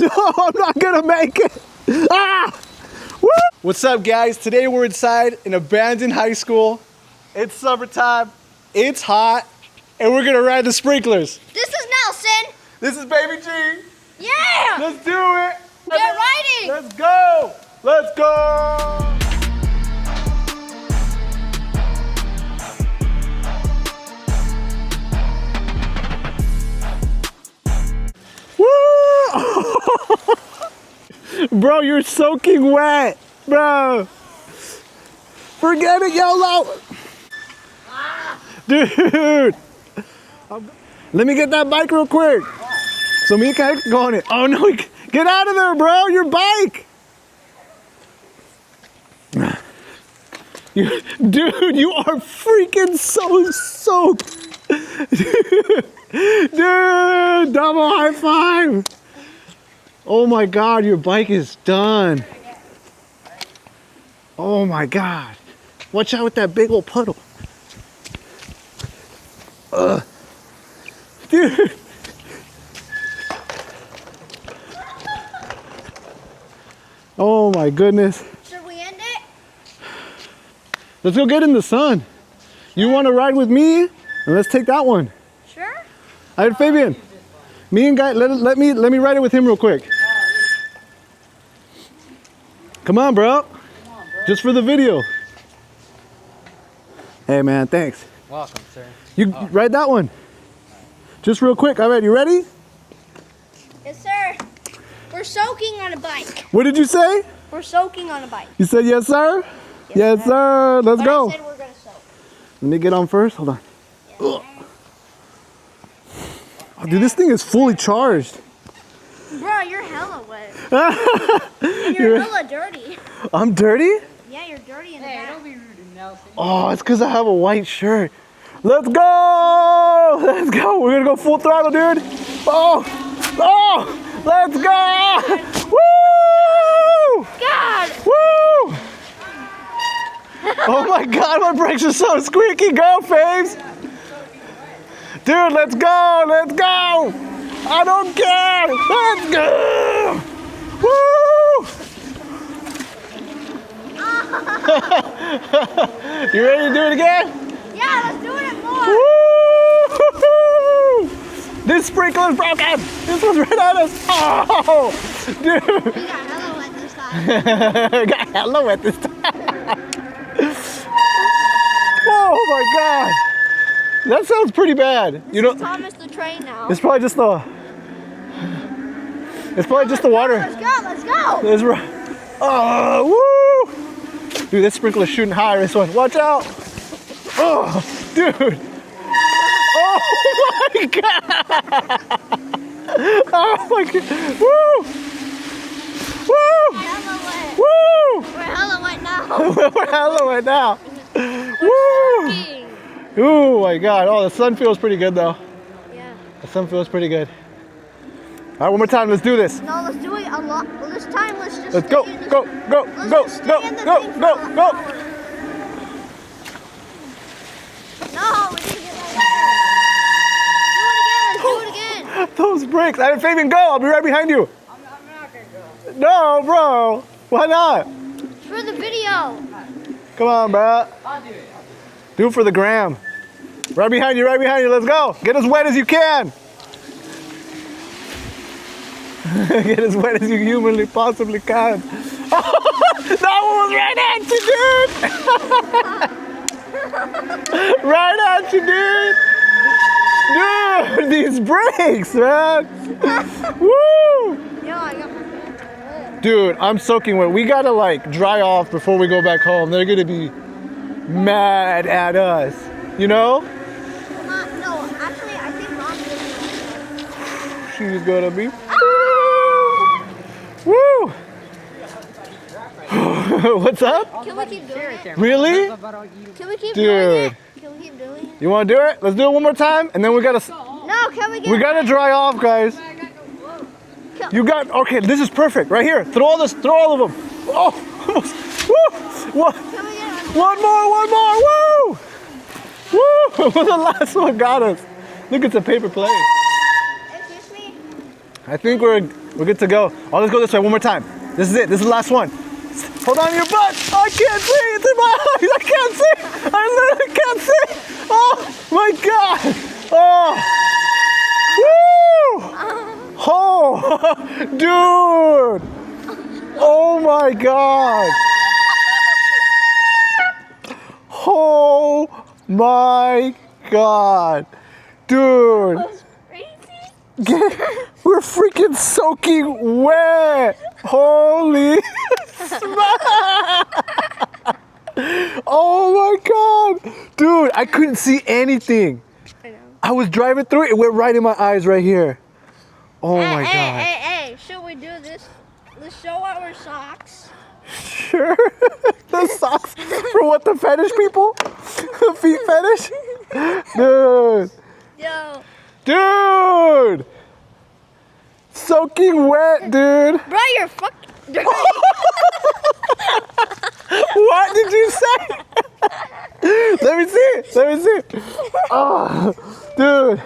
no, I'm not gonna make it. Ah! Woo! What's up, guys? Today we're inside an abandoned high school. It's summertime, it's hot, and we're gonna ride the sprinklers. This is Nelson. This is Baby G. Yeah! Let's do it. Get riding. Let's go. Let's go. Bro, you're soaking wet, bro. Forget it, YOLO. Dude. Let me get that bike real quick. So me can go on it. Oh no, get out of there, bro, your bike. Dude, you are freaking so soaked. Dude, double high five. Oh my God, your bike is done. Oh my God. Watch out with that big old puddle. Dude. Oh my goodness. Should we end it? Let's go get in the sun. You want to ride with me? And let's take that one. Sure. All right, Fabian. Me and Guy, let me ride it with him real quick. Come on, bro. Just for the video. Hey, man, thanks. Welcome, sir. You ride that one. Just real quick. All right, you ready? Yes, sir. We're soaking on a bike. What did you say? We're soaking on a bike. You said yes, sir? Yes, sir. Let's But go. I said we're gonna soak. Let me get on first. Hold on. Yes, Oh, dude, this thing is fully charged. bro, you're hella wet. And you're hella dirty. I'm dirty? Yeah, you're dirty in the Hey, back. don't be rude to Nelson. Oh, it's because I have a white shirt. Let's go! Let's go. We're going to go full throttle, dude. Oh! Oh! Let's go! Woo! God! Woo! Oh my God, my brakes are so squeaky. Go, Faves! Dude, let's go! Let's go! I don't care! Let's go! Woo! You ready to do it again? Yeah, let's do it more. Woo! This sprinkler's broken! This one's right at us! Oh! Dude! We got hella wet this time. Got hella wet this time. Oh my God! That sounds pretty bad. You know, Thomas the train now. it's probably just the. It's probably just the water. Let's go, let's go. It's right. Oh, woo! Dude, this sprinkler's shooting high. This one. Watch out! Oh, dude! Oh my God! Oh my God! Woo! Woo! Hella wet. Woo! We're hella wet now. We're hella wet now. Woo! Soaking. Oh my God! Oh, the sun feels pretty good though. Yeah. The sun feels pretty good. All right, one more time. Let's do this. No, let's do it a lot. Well, this time, let's just. Let's go, stay in the- go, go, Let's go, just go, stay in the go, thing for go, an go. hour. No, we didn't get that. Do it again. Let's do it again. Those brakes. I didn't even go. I'll be right behind you. I'm not gonna go. No, bro. Why not? For the video. Come on, bro. I'll do it. Do it for the gram. Right behind you, right behind you. Let's go. Get as wet as you can. Get as wet as you humanly possibly can. That one was right at you, dude. Right at you, dude. Dude, these brakes, man. Woo. Yo, I got my hand. Dude, I'm soaking wet. We gotta like dry off before we go back home. They're gonna be mad at us, you know? No, actually, I think Mom's She's gonna be. Woo! What's up? Can we keep doing it? Really? Can we keep Dude. doing it? Can we keep doing it? You wanna do it? Let's do it one more time, and then we gotta Can we get? we gotta dry off, guys. You got okay. This is perfect right here. Throw all of them. Oh, almost. Woo! What? Can we get? One more. Woo! Woo! The last one got us. Look, it's a paper plane. Excuse me. I think we're We're good to go. Oh, let's go this way one more time. This is it. This is the last one. Hold on to your butt. Oh, I can't see. It's in my eyes. I can't see. I literally can't see. Oh, my God. Oh. Woo. Oh, dude. Oh, my God. Oh, my God. Dude. We're freaking soaking wet. Holy smack. Oh my God. Dude, I couldn't see anything. I know. I was driving through it. It went right in my eyes right here. Oh my God. Hey, should we do this? Let's show our socks. Sure. The socks for what, the fetish people? The feet fetish? Dude. Yo. Dude. Soaking wet, dude. Bro, you're fucking dirty. What did you say? Let me see. Let me see. Oh, dude.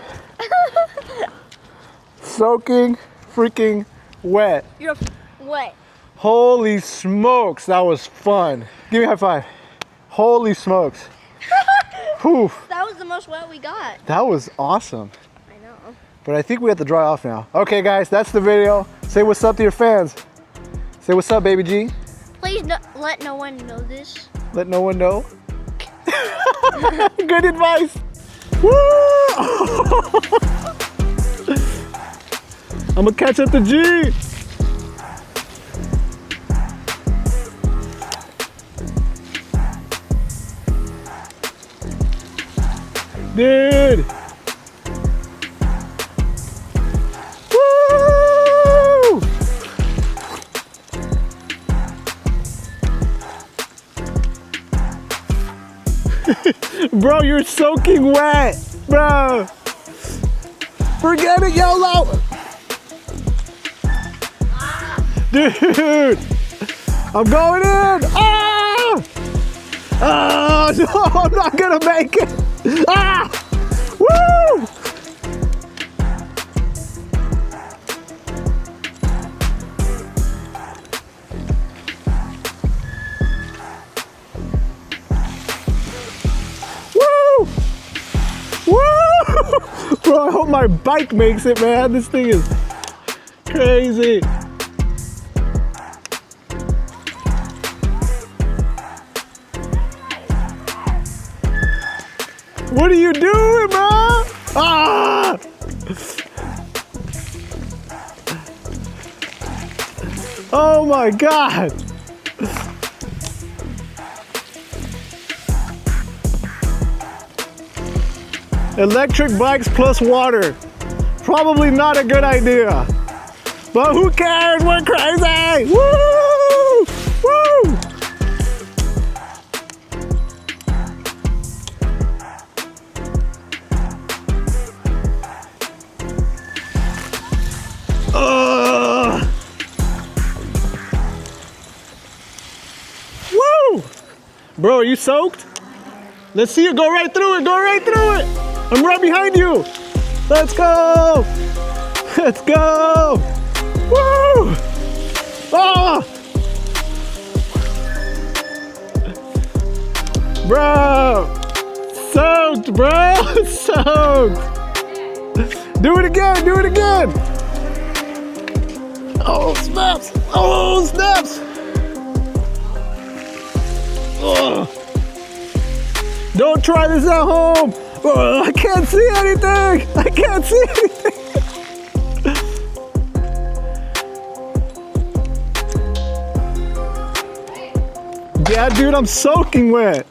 Soaking freaking wet. You're wet. Holy smokes, that was fun. Give me a high five. Holy smokes. Whew. That was the most wet we got. That was awesome. I know. But I think we have to dry off now. Okay, guys, that's the video. Say what's up to your fans. Say what's up, baby G. Please let no one know this. Let no one know. Good advice. Woo! I'm gonna catch up to G. Dude. Woo! Bro, you're soaking wet, bro. Forget it, YOLO. Dude, I'm going in. Ah! Oh, no, I'm not gonna make it. Ah! Woo! Woo! Woo! Bro, I hope my bike makes it, man. This thing is crazy. What are you doing, bro? Ah! Oh my God. Electric bikes plus water. Probably not a good idea. But who cares? We're crazy. Woo! Woo! Woo! Bro, are you soaked? Let's see it. Go right through it. Go right through it. I'm right behind you. Let's go. Let's go. Woo! Ah! Bro! Soaked, bro! Soaked! Do it again! Do it again! Oh, snaps! Oh, snaps! Ugh. Don't try this at home! Oh, I can't see anything! I can't see anything! Yeah, dude, I'm soaking wet.